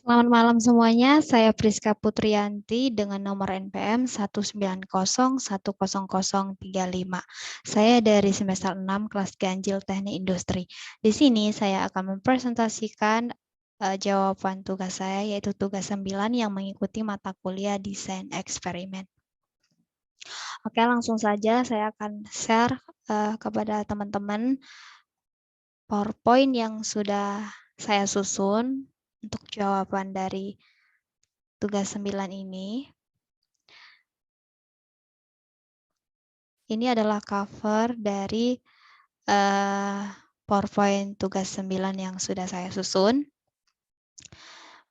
Selamat malam semuanya, saya Priska Putriyanti dengan nomor NPM 190100035. Saya dari semester 6 kelas Ganjil Teknik Industri. Di sini saya akan mempresentasikan jawaban tugas saya, yaitu tugas 9 yang mengikuti mata kuliah Desain Eksperimen. Oke, langsung saja saya akan share kepada teman-teman PowerPoint yang sudah saya susun untuk jawaban dari tugas 9 ini. Ini adalah cover dari PowerPoint tugas 9 yang sudah saya susun.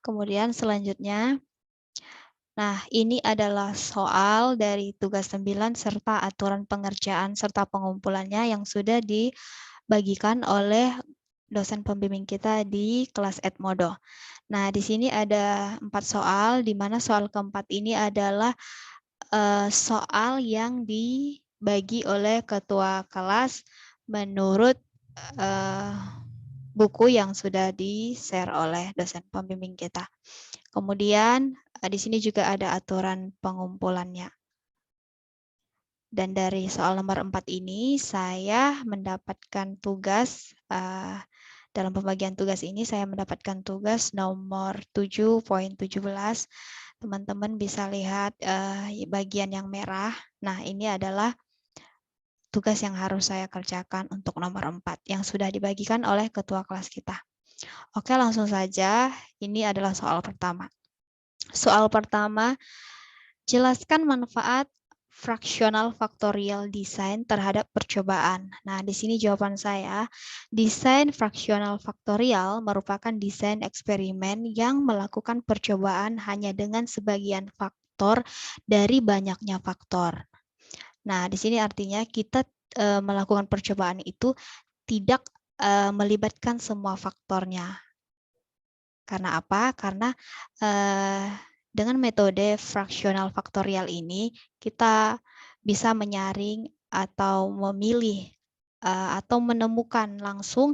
Kemudian selanjutnya, nah ini adalah soal dari tugas 9 serta aturan pengerjaan serta pengumpulannya yang sudah dibagikan oleh dosen pembimbing kita di kelas Edmodo. Nah, di sini ada 4 soal, di mana soal keempat ini adalah soal yang dibagi oleh ketua kelas menurut buku yang sudah di-share oleh dosen pembimbing kita. Kemudian di sini juga ada aturan pengumpulannya. Dan dari soal nomor 4 ini saya mendapatkan tugas, dalam pembagian tugas ini saya mendapatkan tugas nomor 7.17. Teman-teman bisa lihat bagian yang merah. Nah, ini adalah tugas yang harus saya kerjakan untuk nomor 4 yang sudah dibagikan oleh ketua kelas kita. Oke, langsung saja. Ini adalah soal pertama. Soal pertama, jelaskan manfaat fraksional faktorial desain terhadap percobaan. Nah, di sini jawaban saya, desain fraksional faktorial merupakan desain eksperimen yang melakukan percobaan hanya dengan sebagian faktor dari banyaknya faktor. Nah, di sini artinya kita melakukan percobaan itu tidak melibatkan semua faktornya. Karena apa? Karena dengan metode fraksional faktorial ini kita bisa menyaring atau memilih atau menemukan langsung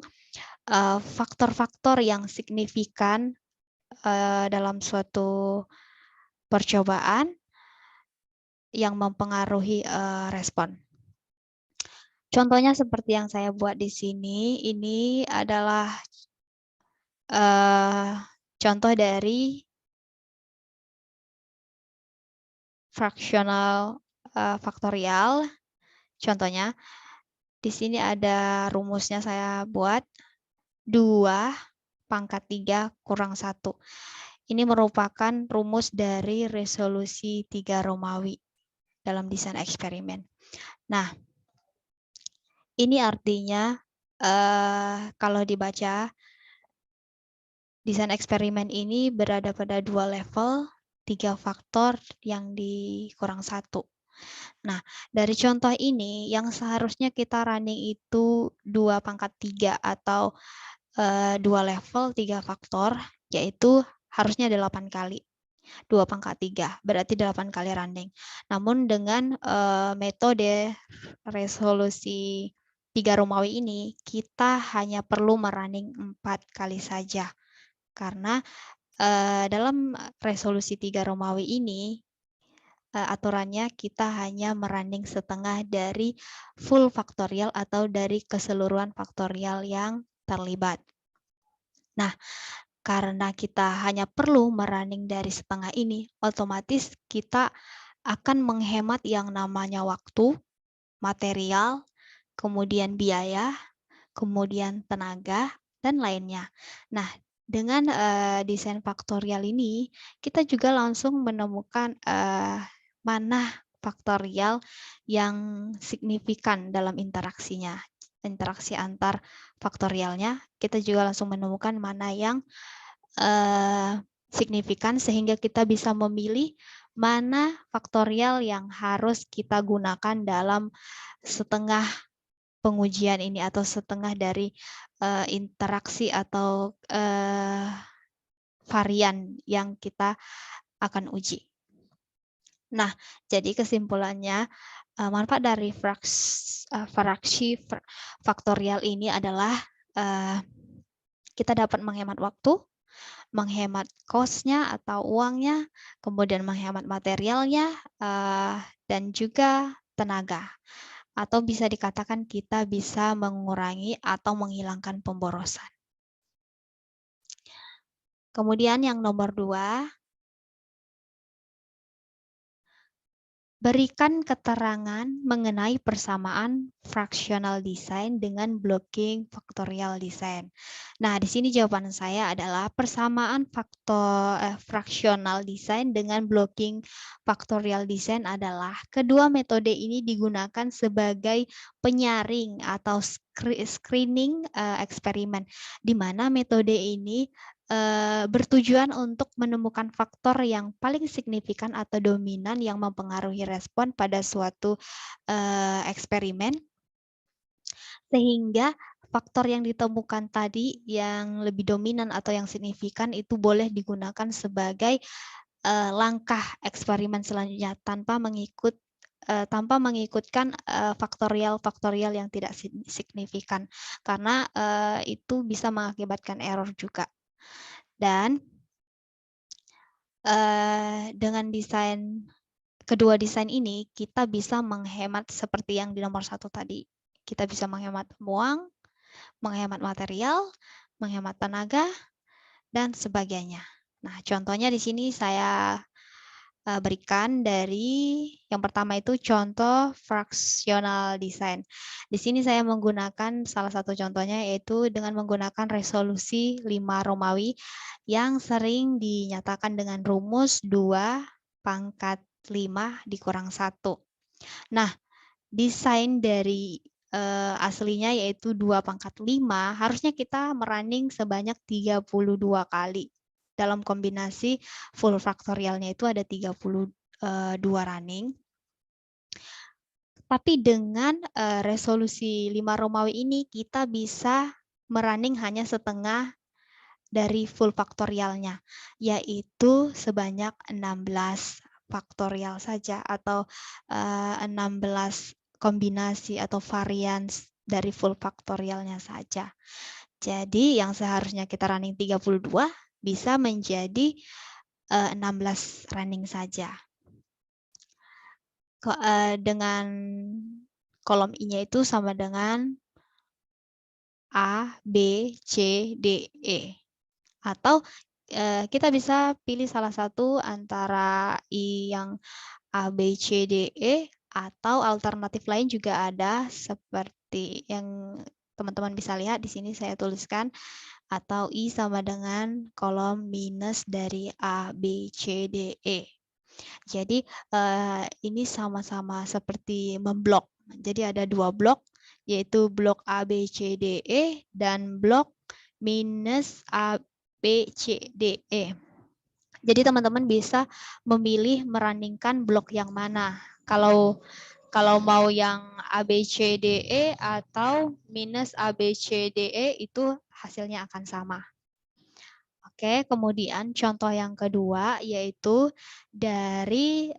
faktor-faktor yang signifikan dalam suatu percobaan yang mempengaruhi respon. Contohnya seperti yang saya buat di sini, ini adalah contoh dari fraksional faktorial. Contohnya, di sini ada rumusnya saya buat 2 pangkat 3 kurang 1. Ini merupakan rumus dari resolusi 3 Romawi dalam desain eksperimen. Nah, ini artinya kalau dibaca, desain eksperimen ini berada pada 2 level, 3 faktor yang dikurang 1. Nah, dari contoh ini yang seharusnya kita running itu 2 pangkat 3 atau 2 level 3 faktor, yaitu harusnya 8 kali. 2 pangkat 3, berarti 8 kali running. Namun dengan metode resolusi 3 Romawi ini, kita hanya perlu merunning 4 kali saja. Karena dalam resolusi 3 Romawi ini, aturannya kita hanya merunning setengah dari full faktorial atau dari keseluruhan faktorial yang terlibat. Nah, karena kita hanya perlu merunning dari setengah ini, otomatis kita akan menghemat yang namanya waktu, material, kemudian biaya, kemudian tenaga, dan lainnya. Nah, dengan desain faktorial ini, kita juga langsung menemukan mana faktorial yang signifikan dalam interaksinya. Interaksi antar faktorialnya, kita juga langsung menemukan mana yang signifikan sehingga kita bisa memilih mana faktorial yang harus kita gunakan dalam setengah pengujian ini atau setengah dari interaksi atau varian yang kita akan uji. Nah, jadi kesimpulannya manfaat dari fraksi faktorial ini adalah kita dapat menghemat waktu, menghemat cost-nya atau uangnya, kemudian menghemat materialnya, dan juga tenaga. Atau bisa dikatakan kita bisa mengurangi atau menghilangkan pemborosan. Kemudian yang nomor 2, berikan keterangan mengenai persamaan fractional design dengan blocking factorial design. Nah, di sini jawaban saya adalah persamaan fractional design dengan blocking factorial design adalah kedua metode ini digunakan sebagai penyaring atau screening eksperimen, di mana metode ini bertujuan untuk menemukan faktor yang paling signifikan atau dominan yang mempengaruhi respon pada suatu eksperimen, sehingga faktor yang ditemukan tadi yang lebih dominan atau yang signifikan itu boleh digunakan sebagai langkah eksperimen selanjutnya tanpa mengikutkan faktorial yang tidak signifikan, karena itu bisa mengakibatkan error juga. Dan dengan kedua desain ini kita bisa menghemat seperti yang di nomor 1 tadi. Kita bisa menghemat uang, menghemat material, menghemat tenaga, dan sebagainya. Nah, contohnya di sini saya berikan dari yang pertama itu contoh fractional design. Di sini saya menggunakan salah satu contohnya yaitu dengan menggunakan resolusi 5 Romawi yang sering dinyatakan dengan rumus 2 pangkat 5 dikurang 1. Nah, desain dari aslinya yaitu 2 pangkat 5 harusnya kita merunning sebanyak 32 kali. Dalam kombinasi full faktorialnya itu ada 32 running. Tapi dengan resolusi 5 Romawi ini kita bisa merunning hanya setengah dari full faktorialnya, yaitu sebanyak 16 faktorial saja atau 16 kombinasi atau varian dari full faktorialnya saja. Jadi yang seharusnya kita running 32 bisa menjadi 16 running saja. Dengan kolom I-nya itu sama dengan A, B, C, D, E. Atau kita bisa pilih salah satu antara I yang A, B, C, D, E, atau alternatif lain juga ada seperti yang teman-teman bisa lihat di sini saya tuliskan, atau I sama dengan kolom minus dari A, B, C, D, E. Jadi ini sama-sama seperti memblok. Jadi ada 2 blok, yaitu blok A, B, C, D, E, dan blok minus A, B, C, D, E. Jadi teman-teman bisa memilih merunningkan blok yang mana. Kalau mau yang A, B, C, D, E atau minus A, B, C, D, E itu hasilnya akan sama. Oke, kemudian contoh yang kedua yaitu dari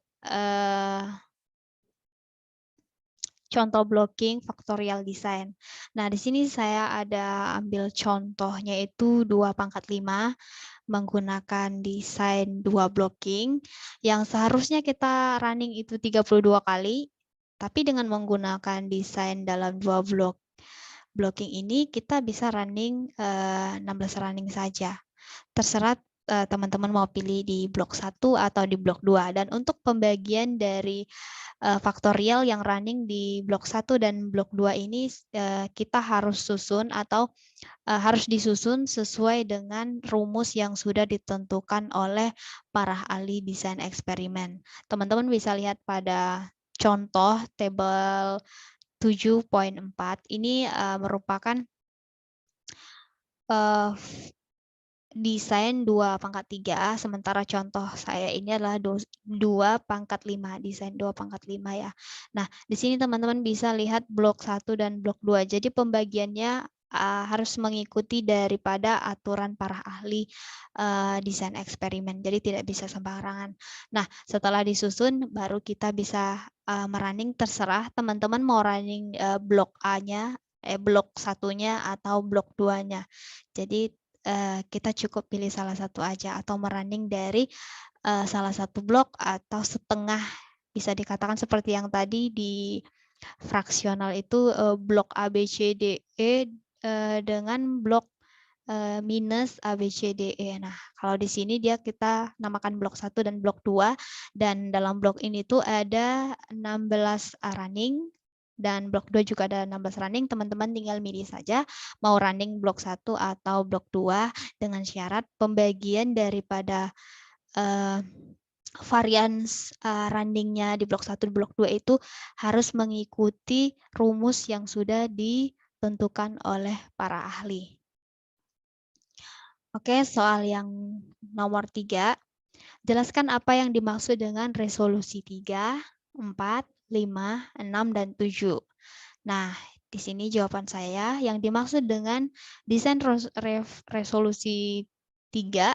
contoh blocking factorial design. Nah, di sini saya ada ambil contohnya itu 2 pangkat 5 menggunakan desain 2 blocking yang seharusnya kita running itu 32 kali, tapi dengan menggunakan desain dalam 2 blocking ini kita bisa running 16 running saja. Terserah teman-teman mau pilih di blok 1 atau di blok 2. Dan untuk pembagian dari faktorial yang running di blok 1 dan blok 2 ini kita harus susun atau harus disusun sesuai dengan rumus yang sudah ditentukan oleh para ahli desain eksperimen. Teman-teman bisa lihat pada contoh tabel 7.4 ini merupakan desain 2 pangkat 3, sementara contoh saya ini adalah 2 pangkat 5, desain 2 pangkat 5 ya. Nah, di sini teman-teman bisa lihat blok 1 dan blok 2. Jadi pembagiannya harus mengikuti daripada aturan para ahli desain eksperimen. Jadi tidak bisa sembarangan. Nah, setelah disusun baru kita bisa merunning, terserah teman-teman mau running blok A-nya, blok 1-nya atau blok 2-nya. Jadi kita cukup pilih salah satu aja atau merunning dari salah satu blok atau setengah, bisa dikatakan seperti yang tadi di fraksional itu blok A, B, C, D, E dengan blok minus A, B, C, D, E. Nah, kalau di sini kita namakan blok 1 dan blok 2, dan dalam blok ini tuh ada 16 running, dan blok 2 juga ada 16 running. Teman-teman tinggal milih saja mau running blok 1 atau blok 2 dengan syarat pembagian daripada varians runningnya di blok 1 dan blok 2 itu harus mengikuti rumus yang sudah ditentukan oleh para ahli. Oke, soal yang nomor 3. Jelaskan apa yang dimaksud dengan resolusi 3, 4, 5, 6, dan 7. Nah, di sini jawaban saya yang dimaksud dengan desain resolusi 3,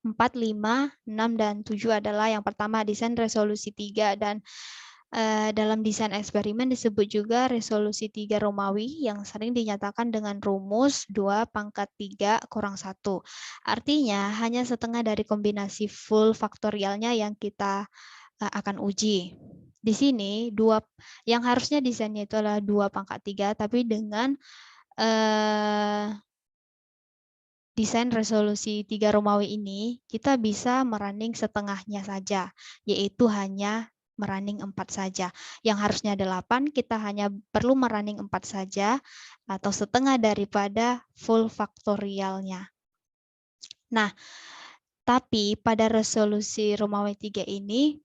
4, 5, 6, dan 7 adalah yang pertama desain resolusi 3, dan dalam desain eksperimen disebut juga resolusi 3 Romawi yang sering dinyatakan dengan rumus 2 pangkat 3 kurang 1. Artinya hanya setengah dari kombinasi full faktorialnya yang kita akan uji. Di sini yang harusnya desainnya itu adalah 2 pangkat 3, tapi dengan desain resolusi 3 Romawi ini kita bisa merunning setengahnya saja, yaitu hanya merunning 4 saja. Yang harusnya 8, kita hanya perlu merunning 4 saja atau setengah daripada full faktorialnya. Nah, tapi pada resolusi Romawi 3 ini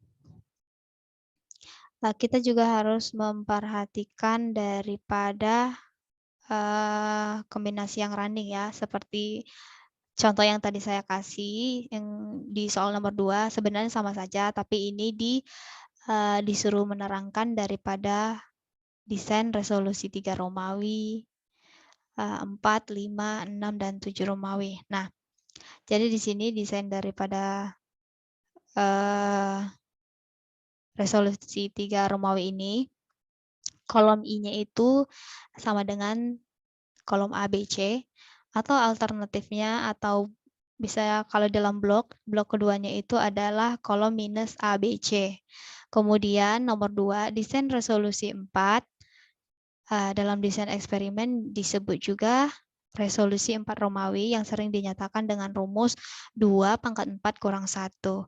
kita juga harus memperhatikan daripada kombinasi yang running ya, seperti contoh yang tadi saya kasih yang di soal nomor 2 sebenarnya sama saja, tapi ini disuruh menerangkan daripada desain resolusi 3 Romawi, 4, 5, 6, dan 7 Romawi. Nah, jadi di sini desain daripada resolusi 3 Romawi ini, kolom I-nya itu sama dengan kolom A, B, C, atau alternatifnya atau bisa kalau dalam blok keduanya itu adalah kolom minus A, B, C. Kemudian nomor 2, desain resolusi 4. Dalam desain eksperimen disebut juga resolusi 4 Romawi yang sering dinyatakan dengan rumus 2 pangkat 4 kurang 1.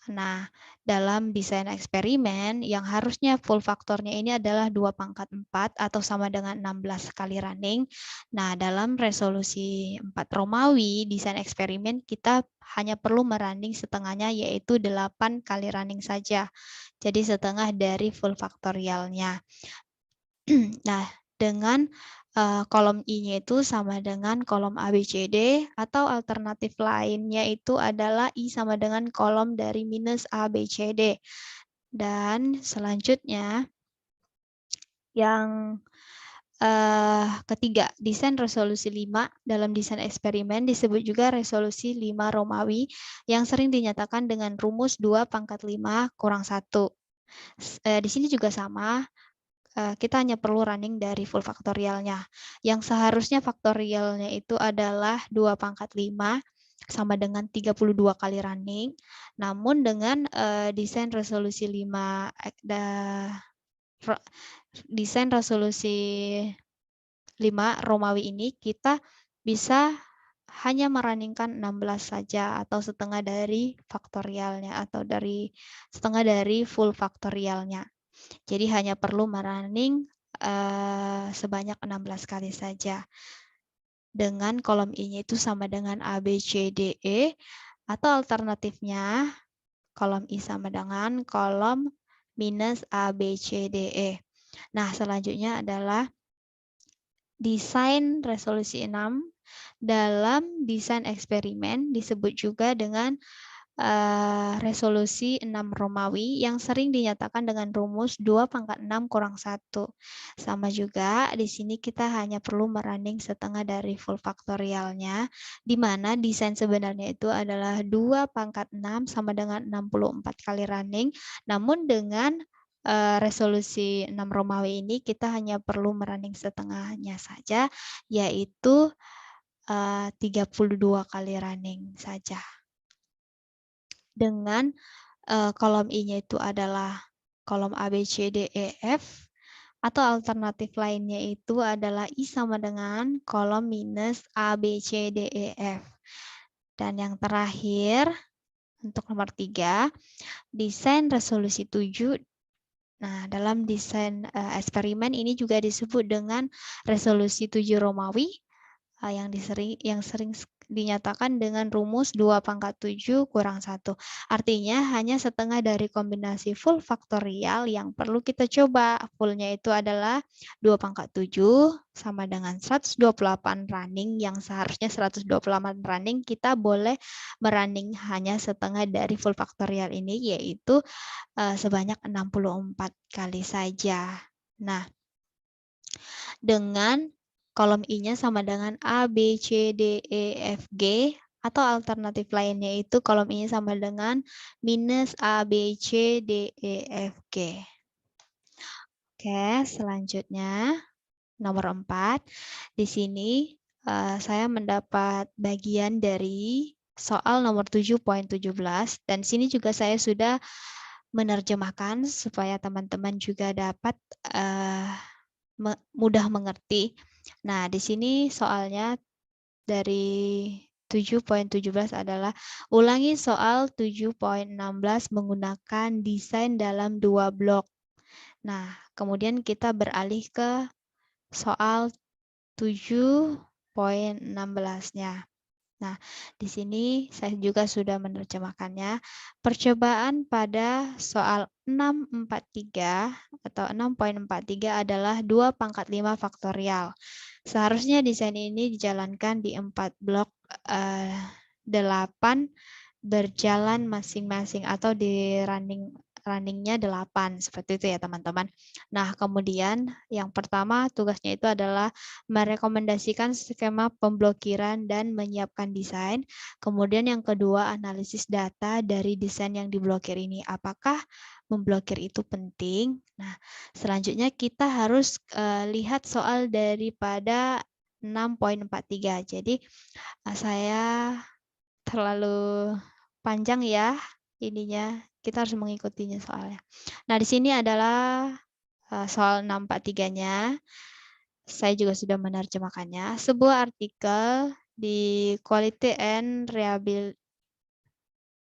Nah, dalam desain eksperimen yang harusnya full faktornya ini adalah 2 pangkat 4 atau sama dengan 16 kali running. Nah, dalam resolusi 4 Romawi, desain eksperimen kita hanya perlu merunning setengahnya, yaitu 8 kali running saja. Jadi setengah dari full faktorialnya. Nah, dengan kolom I-nya itu sama dengan kolom ABCD, atau alternatif lainnya itu adalah I sama dengan kolom dari minus ABCD. Dan selanjutnya yang ketiga, desain resolusi 5 dalam desain eksperimen disebut juga resolusi 5 Romawi yang sering dinyatakan dengan rumus 2 pangkat 5 kurang 1. Di sini juga sama. Kita hanya perlu running dari full faktorialnya. Yang seharusnya faktorialnya itu adalah 2 pangkat 5 sama dengan 32 kali running. Namun dengan desain resolusi 5 desain resolusi 5 Romawi ini kita bisa hanya merunningkan 16 saja atau setengah dari faktorialnya atau setengah dari full faktorialnya. Jadi hanya perlu merunning sebanyak 16 kali saja. Dengan kolom I-nya itu sama dengan A, B, C, D, E. Atau alternatifnya, kolom I sama dengan kolom minus A, B, C, D, E. Nah, selanjutnya adalah desain resolusi 6. Dalam desain eksperimen disebut juga dengan resolusi 6 Romawi yang sering dinyatakan dengan rumus 2 pangkat 6 kurang 1. Sama juga di sini kita hanya perlu merunning setengah dari full faktorialnya, di mana desain sebenarnya itu adalah 2 pangkat 6 sama dengan 64 kali running, namun dengan resolusi 6 Romawi ini kita hanya perlu merunning setengahnya saja, yaitu 32 kali running saja. Dengan kolom I-nya itu adalah kolom A, B, C, D, E, F, atau alternatif lainnya itu adalah I sama dengan kolom minus A, B, C, D, E, F. Dan yang terakhir, untuk nomor 3, desain resolusi 7. Nah, dalam desain eksperimen ini juga disebut dengan resolusi 7 Romawi, yang sering dinyatakan dengan rumus 2 × 7 = 1. Artinya hanya setengah dari kombinasi full faktorial yang perlu kita coba. Fullnya itu adalah 2 × 7 sama dengan 128 running, yang seharusnya 128 running, kita boleh merunning hanya setengah dari full faktorial ini, yaitu sebanyak 64 kali saja. Nah, dengan kolom I-nya sama dengan A, B, C, D, E, F, G, atau alternatif lainnya itu kolom I-nya sama dengan minus A, B, C, D, E, F, G. Oke, selanjutnya nomor 4. Di sini saya mendapat bagian dari soal nomor 7.17, dan di sini juga saya sudah menerjemahkan supaya teman-teman juga dapat mudah mengerti. Nah, di sini soalnya dari 7.17 adalah ulangi soal 7.16 menggunakan desain dalam 2 blok. Nah, kemudian kita beralih ke soal 7.16-nya. Nah, di sini saya juga sudah menerjemahkannya. Percobaan pada soal 643 atau 6.43 adalah 2 × 5 faktorial. Seharusnya desain ini dijalankan di 4 blok 8 berjalan masing-masing, atau di runningnya 8, seperti itu ya teman-teman. Nah, kemudian yang pertama tugasnya itu adalah merekomendasikan skema pemblokiran dan menyiapkan desain. Kemudian yang kedua, analisis data dari desain yang diblokir ini. Apakah memblokir itu penting? Nah, selanjutnya kita harus lihat soal daripada 6.43. Jadi saya terlalu panjang ya ininya. Kita harus mengikutinya soalnya. Nah, di sini adalah soal 643-nya. Saya juga sudah menerjemahkannya. Sebuah artikel di Quality and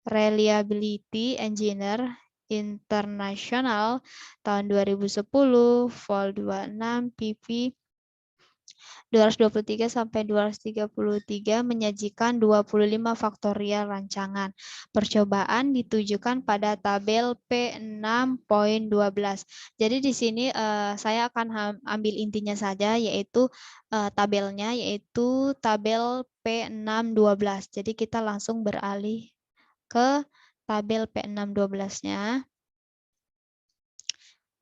Reliability Engineer International tahun 2010, vol 26, pp 223 sampai 233 menyajikan 25 faktorial rancangan. Percobaan ditujukan pada tabel P6.12. Jadi di sini saya akan ambil intinya saja, yaitu tabelnya, yaitu tabel P6.12. Jadi kita langsung beralih ke tabel P6.12-nya.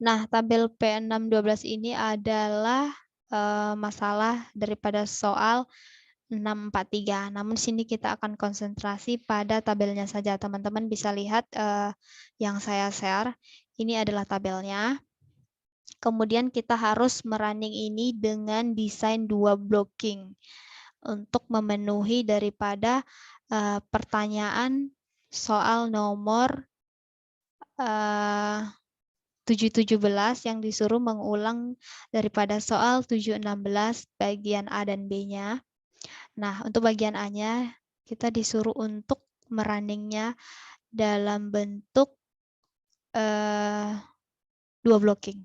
Nah, tabel P6.12 ini adalah masalah daripada soal 643. Namun sini kita akan konsentrasi pada tabelnya saja. Teman-teman bisa lihat yang saya share. Ini adalah tabelnya. Kemudian kita harus merunning ini dengan desain 2 blocking untuk memenuhi daripada pertanyaan soal nomor 717 yang disuruh mengulang daripada soal 716 bagian A dan B-nya. Nah, untuk bagian A-nya kita disuruh untuk merunningnya dalam bentuk 2 blocking.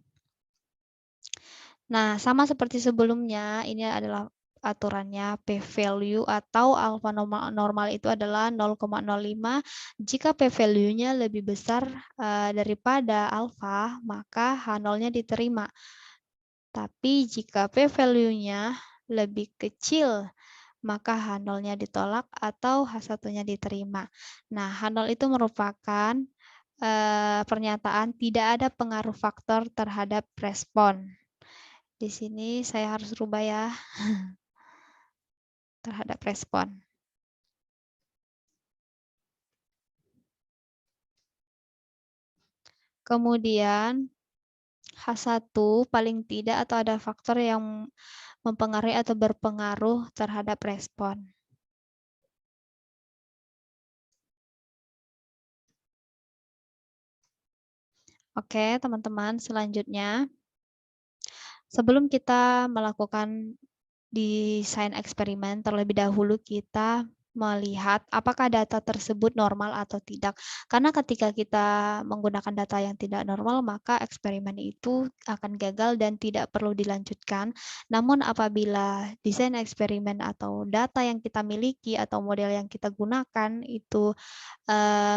Nah, sama seperti sebelumnya, ini adalah aturannya p-value atau alfa normal itu adalah 0,05. Jika p-value-nya lebih besar daripada alfa, maka H0-nya diterima. Tapi jika p-value-nya lebih kecil, maka H0-nya ditolak atau H1-nya diterima. Nah, H0 itu merupakan pernyataan tidak ada pengaruh faktor terhadap respon. Di sini saya harus rubah ya terhadap respon. Kemudian H1 paling tidak atau ada faktor yang mempengaruhi atau berpengaruh terhadap respon. Oke, teman-teman, selanjutnya sebelum kita melakukan desain eksperimen, terlebih dahulu kita melihat apakah data tersebut normal atau tidak. Karena ketika kita menggunakan data yang tidak normal, maka eksperimen itu akan gagal dan tidak perlu dilanjutkan. Namun apabila desain eksperimen atau data yang kita miliki atau model yang kita gunakan itu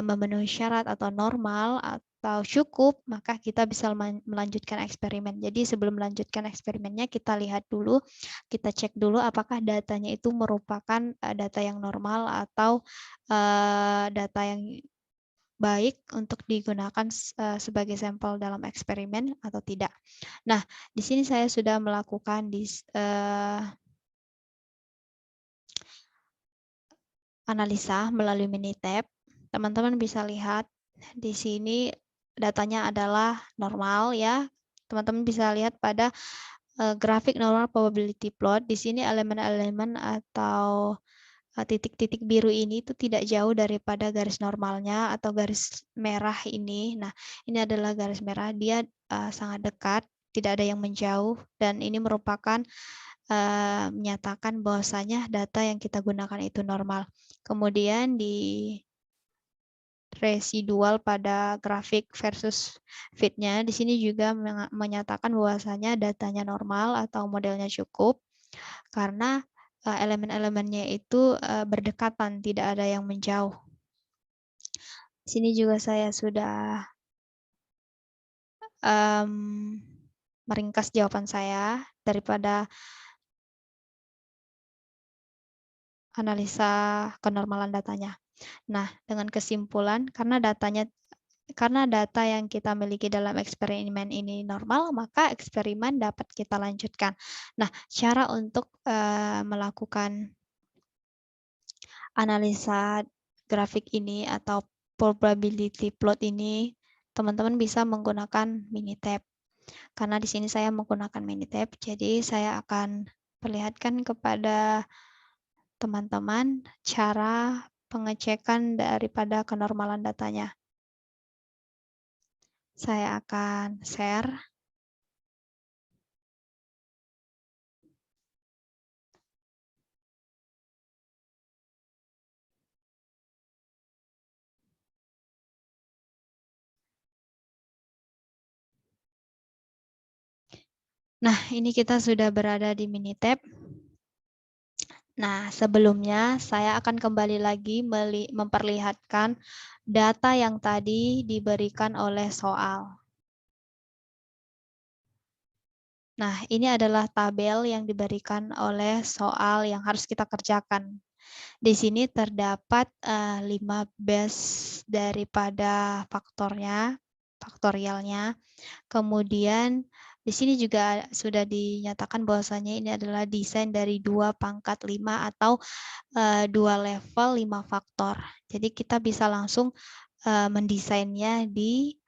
memenuhi syarat atau normal atau cukup, maka kita bisa melanjutkan eksperimen. Jadi sebelum melanjutkan eksperimennya, kita lihat dulu, kita cek dulu apakah datanya itu merupakan data yang normal atau data yang baik untuk digunakan sebagai sampel dalam eksperimen atau tidak. Nah, di sini saya sudah melakukan analisa melalui Minitab. Teman-teman bisa lihat di sini datanya adalah normal ya. Teman-teman bisa lihat pada grafik normal probability plot. Di sini elemen-elemen atau titik-titik biru ini itu tidak jauh daripada garis normalnya atau garis merah ini. Nah, ini adalah garis merah, dia sangat dekat, tidak ada yang menjauh, dan ini merupakan menyatakan bahwasanya data yang kita gunakan itu normal. Kemudian di residual pada grafik versus fit-nya, di sini juga menyatakan bahwasanya datanya normal atau modelnya cukup karena elemen-elemennya itu berdekatan, tidak ada yang menjauh. Di sini juga saya sudah meringkas jawaban saya daripada analisa kenormalan datanya. Nah, dengan kesimpulan karena data yang kita miliki dalam eksperimen ini normal, maka eksperimen dapat kita lanjutkan. Nah, cara untuk melakukan analisa grafik ini atau probability plot ini, teman-teman bisa menggunakan Minitab. Karena di sini saya menggunakan Minitab, jadi saya akan perlihatkan kepada teman-teman cara pengecekan daripada kenormalan datanya. Saya akan share. Nah, ini kita sudah berada di Minitab. Nah, sebelumnya saya akan kembali lagi memperlihatkan data yang tadi diberikan oleh soal. Nah, ini adalah tabel yang diberikan oleh soal yang harus kita kerjakan. Di sini terdapat 5 base daripada faktorialnya. Kemudian di sini juga sudah dinyatakan bahwasanya ini adalah desain dari 2⁵ atau 2 level 5 faktor. Jadi kita bisa langsung mendesainnya di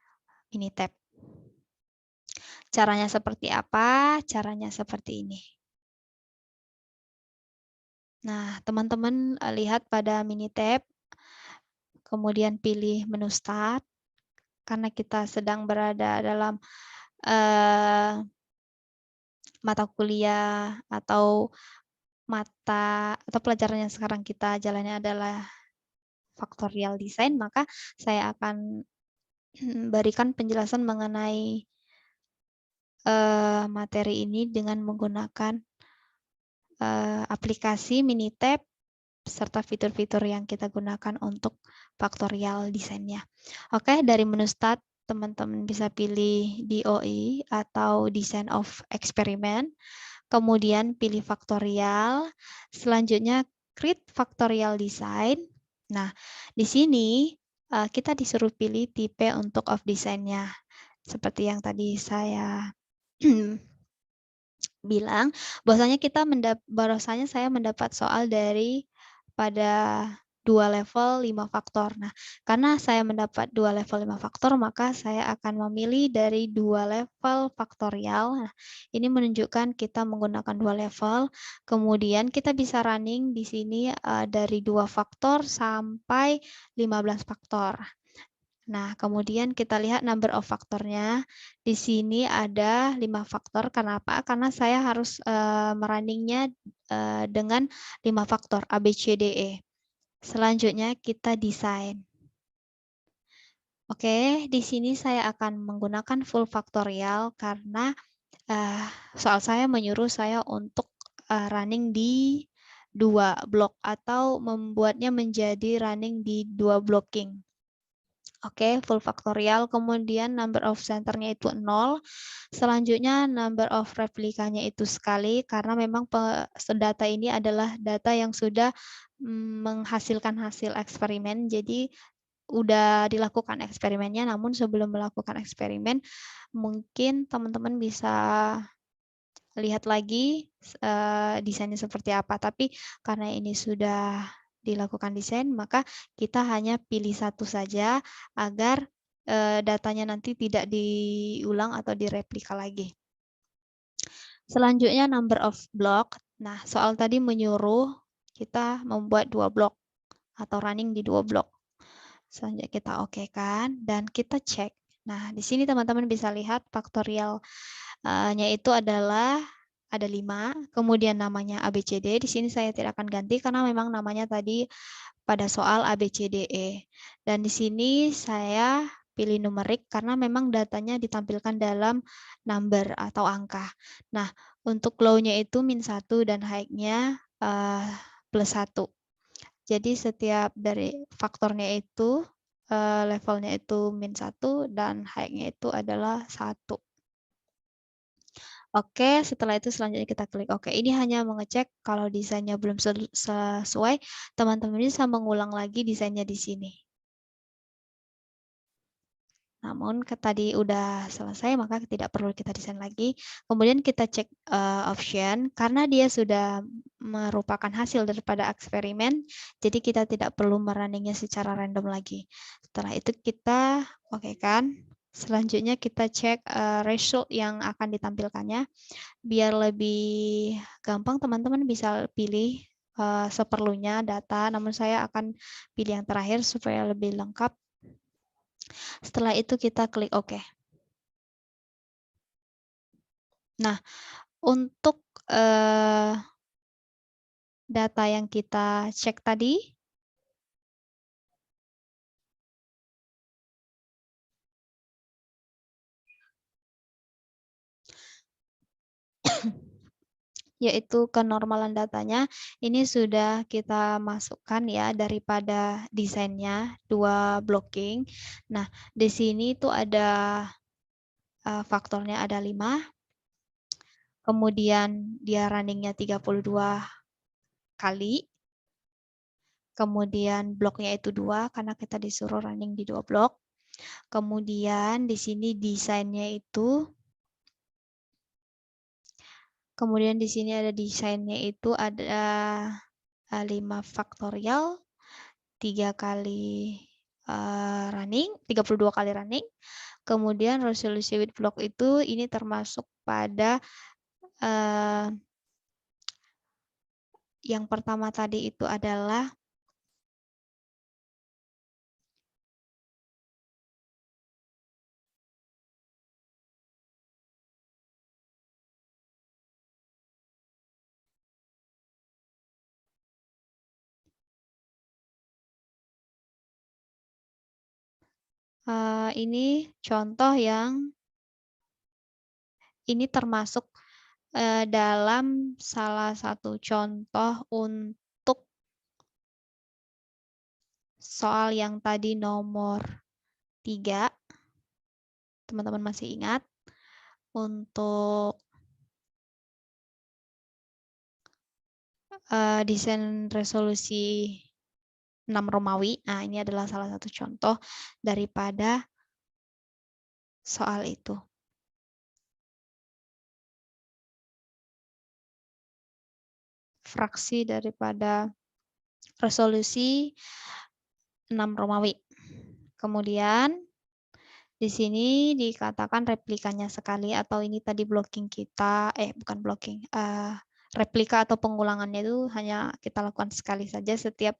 Minitab. Caranya seperti apa? Caranya seperti ini. Nah, teman-teman lihat pada Minitab, kemudian pilih menu Start, karena kita sedang berada dalam mata kuliah atau pelajaran yang sekarang kita jalani adalah faktorial design, maka saya akan berikan penjelasan mengenai materi ini dengan menggunakan aplikasi Minitab serta fitur-fitur yang kita gunakan untuk faktorial desainnya. Oke, dari menu Start, teman-teman bisa pilih DOE atau Design of Experiment. Kemudian pilih faktorial, selanjutnya create factorial design. Nah, di sini kita disuruh pilih tipe untuk of design-nya. Seperti yang tadi saya bilang, bahwasanya saya mendapat soal dari pada 2 level 5 faktor. Nah, karena saya mendapat 2 level 5 faktor, maka saya akan memilih dari 2 level faktorial. Nah, ini menunjukkan kita menggunakan 2 level. Kemudian kita bisa running di sini dari 2 faktor sampai 15 faktor. Nah, kemudian kita lihat number of faktornya. Di sini ada 5 faktor. Kenapa? Karena saya harus merunningnya dengan 5 faktor A, B, C, D, E. Selanjutnya kita desain. Oke, di sini saya akan menggunakan full faktorial karena soal saya menyuruh saya untuk running di 2 blok atau membuatnya menjadi running di 2 blocking. Oke, full faktorial, kemudian number of centernya itu 0. Selanjutnya number of replikanya itu sekali, karena memang data ini adalah data yang sudah menghasilkan hasil eksperimen. Jadi udah dilakukan eksperimennya, namun sebelum melakukan eksperimen, mungkin teman-teman bisa lihat lagi desainnya seperti apa. Tapi karena ini sudah dilakukan desain, maka kita hanya pilih satu saja agar datanya nanti tidak diulang atau direplika lagi. Selanjutnya number of block. Nah, soal tadi menyuruh kita membuat 2 blok atau running di 2 blok. Selanjutnya kita oke-kan dan kita cek. Nah, di sini teman-teman bisa lihat faktorialnya itu adalah ada 5, kemudian namanya ABCD. Di sini saya tidak akan ganti karena memang namanya tadi pada soal ABCDE. Dan di sini saya pilih numerik karena memang datanya ditampilkan dalam number atau angka. Nah, untuk low-nya itu -1 dan high-nya +1. Jadi setiap dari faktornya itu levelnya itu -1 dan high-nya itu adalah 1. Oke, setelah itu selanjutnya kita klik OK. Ini hanya mengecek kalau desainnya belum sesuai, teman-teman bisa mengulang lagi desainnya di sini. Namun tadi udah selesai, maka tidak perlu kita desain lagi. Kemudian kita cek option, karena dia sudah merupakan hasil daripada eksperimen, jadi kita tidak perlu merunningnya secara random lagi. Setelah itu kita oke-kan. Selanjutnya kita cek result yang akan ditampilkannya. Biar lebih gampang, teman-teman bisa pilih seperlunya data, namun saya akan pilih yang terakhir supaya lebih lengkap. Setelah itu kita klik OK. Nah, untuk data yang kita cek tadi, yaitu kenormalan datanya, ini sudah kita masukkan ya daripada desainnya 2 blocking. Nah, di sini tuh ada faktornya ada 5. Kemudian dia runningnya 32 kali. Kemudian bloknya itu 2 karena kita disuruh running di 2 blok. Kemudian di sini desainnya itu, kemudian di sini ada desainnya itu ada 5 faktorial, 3 kali running, 32 kali running. Kemudian resolusi with block itu ini termasuk pada yang pertama tadi itu adalah ini contoh yang ini termasuk dalam salah satu contoh untuk soal yang tadi nomor 3. Teman-teman masih ingat? Untuk desain resolusi 6 Romawi. Nah, ini adalah salah satu contoh daripada soal itu. Fraksi daripada resolusi 6 Romawi. Kemudian di sini dikatakan replikannya sekali, atau ini tadi blocking kita, bukan blocking, replika atau pengulangannya itu hanya kita lakukan sekali saja setiap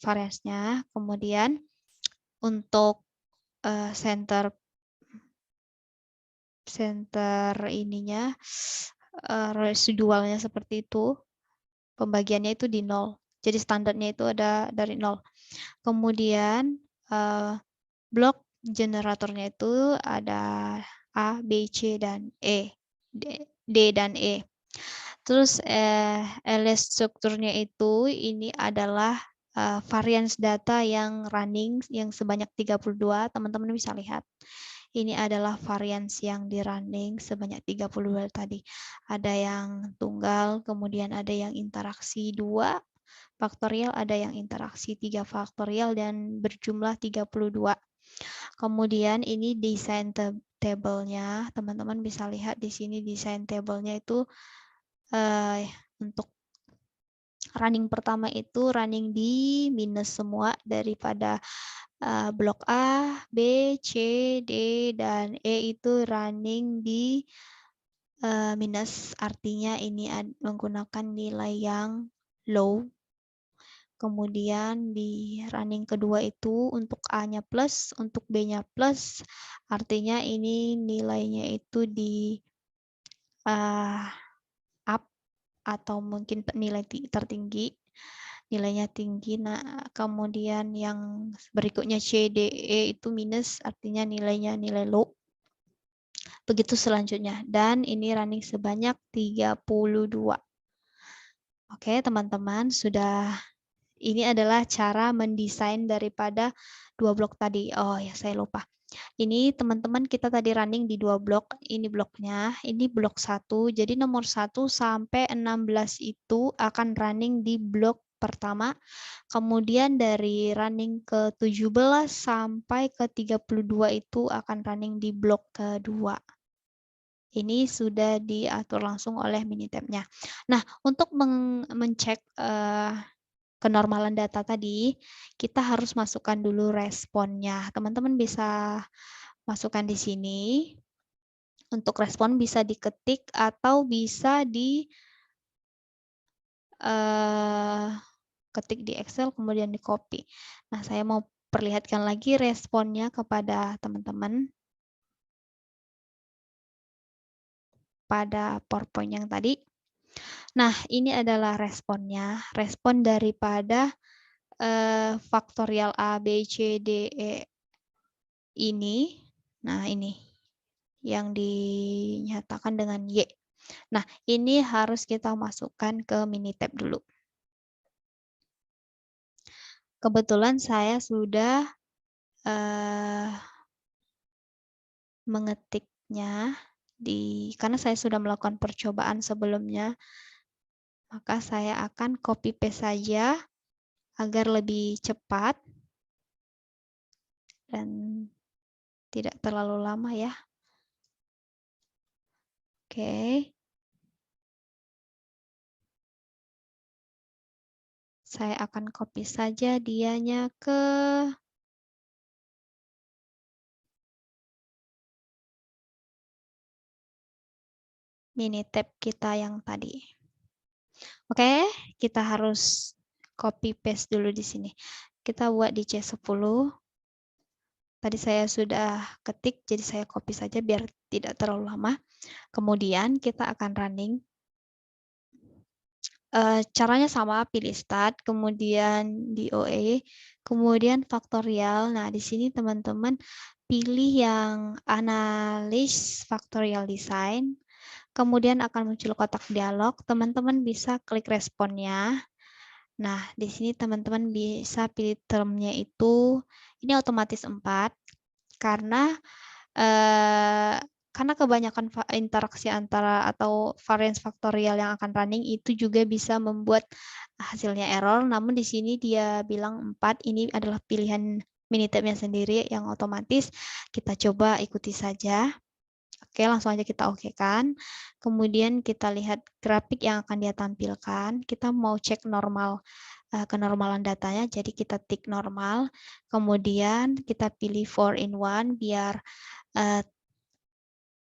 variansnya. Kemudian untuk center ininya residualnya seperti itu, pembagiannya itu di 0. Jadi standarnya itu ada dari 0. Kemudian blok generatornya itu ada A, B, C, dan E. D dan E. Terus LS strukturnya itu ini adalah varians data yang running yang sebanyak 32. Teman-teman bisa lihat. Ini adalah varians yang di running sebanyak 32 tadi. Ada yang tunggal, kemudian ada yang interaksi 2 faktorial, ada yang interaksi 3 faktorial, dan berjumlah 32. Kemudian ini desain table-nya, teman-teman bisa lihat di sini desain table-nya itu untuk running pertama itu running di minus semua daripada blok A, B, C, D, dan E itu running di minus, artinya ini menggunakan nilai yang low. Kemudian di running kedua itu untuk A-nya plus, untuk B-nya plus, artinya ini nilainya itu di up atau mungkin nilai tertinggi, nilainya tinggi. Nah, kemudian yang berikutnya C, D, E itu minus, artinya nilainya nilai low. Begitu selanjutnya, dan ini running sebanyak 32. Oke, teman-teman, ini adalah cara mendesain daripada 2 blok tadi. Oh ya, saya lupa. Ini teman-teman kita tadi running di 2 blok. Ini bloknya, ini blok 1. Jadi nomor 1 sampai 16 itu akan running di blok pertama. Kemudian dari running ke 17 sampai ke 32 itu akan running di blok kedua. Ini sudah diatur langsung oleh Minitab-nya. Nah, untuk mengecek kenormalan data tadi, kita harus masukkan dulu responnya. Teman-teman bisa masukkan di sini. Untuk respon bisa diketik atau bisa ketik di Excel kemudian di copy. Nah, saya mau perlihatkan lagi responnya kepada teman-teman pada PowerPoint yang tadi. Nah, ini adalah responnya. Respon daripada faktorial A, B, C, D, E ini. Nah, ini yang dinyatakan dengan Y. Nah, ini harus kita masukkan ke Minitab dulu. Kebetulan saya sudah mengetiknya karena saya sudah melakukan percobaan sebelumnya, maka saya akan copy paste saja agar lebih cepat dan tidak terlalu lama ya. Oke. Saya akan copy saja dianya ke Minitab kita yang tadi. Oke, kita harus copy paste dulu di sini. Kita buat di C10. Tadi saya sudah ketik, jadi saya copy saja biar tidak terlalu lama. Kemudian kita akan running. Caranya sama, pilih start, kemudian DOA, kemudian faktorial. Nah, di sini teman-teman pilih yang analis faktorial design. Kemudian akan muncul kotak dialog. Teman-teman bisa klik responnya. Nah, di sini teman-teman bisa pilih termnya itu, ini otomatis 4, karena kebanyakan interaksi antara atau variance faktorial yang akan running itu juga bisa membuat hasilnya error. Namun di sini dia bilang 4, ini adalah pilihan Minitab-nya sendiri yang otomatis. Kita coba ikuti saja. Oke, langsung aja kita okekan. Kemudian kita lihat grafik yang akan dia tampilkan. Kita mau cek normal, kenormalan datanya, jadi kita tik normal. Kemudian kita pilih 4 in 1 biar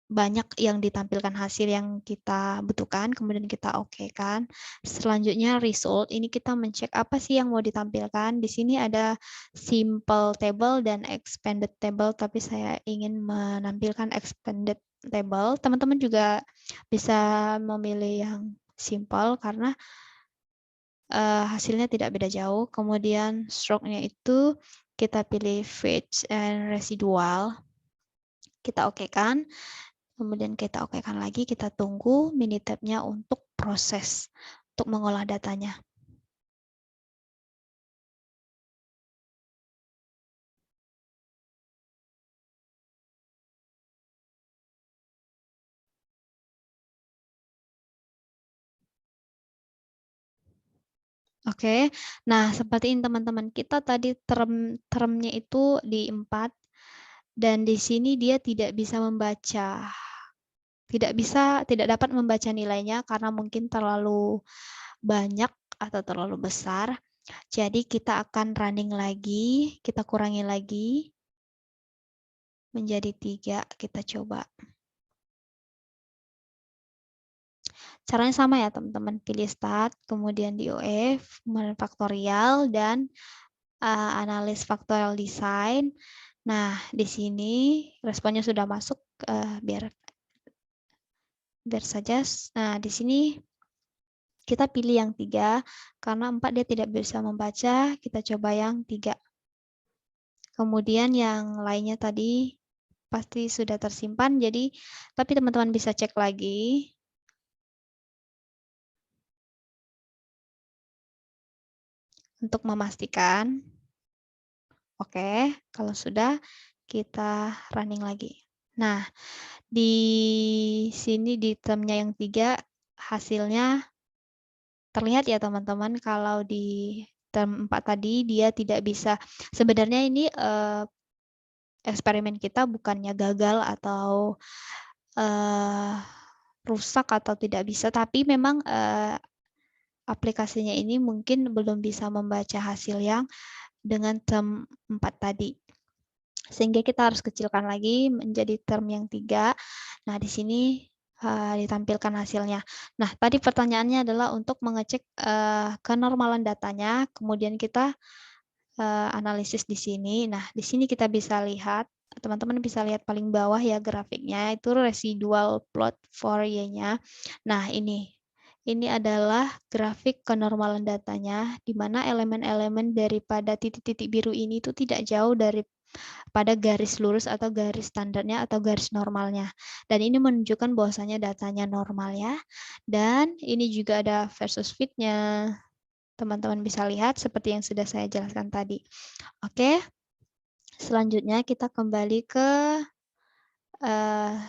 banyak yang ditampilkan hasil yang kita butuhkan, kemudian kita okekan. Selanjutnya result, ini kita mencek apa sih yang mau ditampilkan. Di sini ada simple table dan expanded table, tapi saya ingin menampilkan expanded table. Teman-teman juga bisa memilih yang simple karena hasilnya tidak beda jauh. Kemudian stroke-nya itu kita pilih fetch and residual. Kita okekan. Kemudian kita okekan lagi, kita tunggu Minitab-nya untuk proses, untuk mengolah datanya. Oke, nah seperti ini teman-teman, kita tadi termnya itu di 4, dan di sini dia tidak bisa membaca. Tidak dapat membaca nilainya karena mungkin terlalu banyak atau terlalu besar. Jadi kita akan running lagi, kita kurangi lagi menjadi 3, kita coba. Caranya sama ya teman-teman, pilih start, kemudian DOF, kemudian faktorial, dan analis faktorial design. Nah, di sini responnya sudah masuk, biar saja. Nah, di sini kita pilih yang 3, karena 4 dia tidak bisa membaca, kita coba yang 3. Kemudian yang lainnya tadi pasti sudah tersimpan, jadi tapi teman-teman bisa cek lagi untuk memastikan. Oke, kalau sudah kita running lagi. Nah, di sini di termnya yang 3 hasilnya terlihat ya teman-teman, kalau di term 4 tadi dia tidak bisa. Sebenarnya ini eksperimen kita bukannya gagal atau rusak atau tidak bisa, tapi memang aplikasinya ini mungkin belum bisa membaca hasil yang dengan term 4 tadi. Sehingga kita harus kecilkan lagi menjadi term yang 3. Nah, di sini ditampilkan hasilnya. Nah, tadi pertanyaannya adalah untuk mengecek kenormalan datanya, kemudian kita analisis di sini. Nah, di sini kita bisa lihat, teman-teman bisa lihat paling bawah ya grafiknya, itu residual plot for Y-nya. Nah, ini adalah grafik kenormalan datanya, di mana elemen-elemen daripada titik-titik biru ini itu tidak jauh dari pada garis lurus atau garis standarnya atau garis normalnya. Dan ini menunjukkan bahwasanya datanya normal ya. Dan ini juga ada versus fit-nya. Teman-teman bisa lihat seperti yang sudah saya jelaskan tadi. Oke, selanjutnya kita kembali ke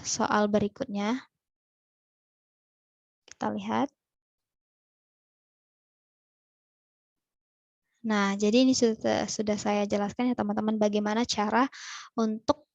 soal berikutnya. Kita lihat. Nah, jadi ini sudah saya jelaskan ya teman-teman bagaimana cara untuk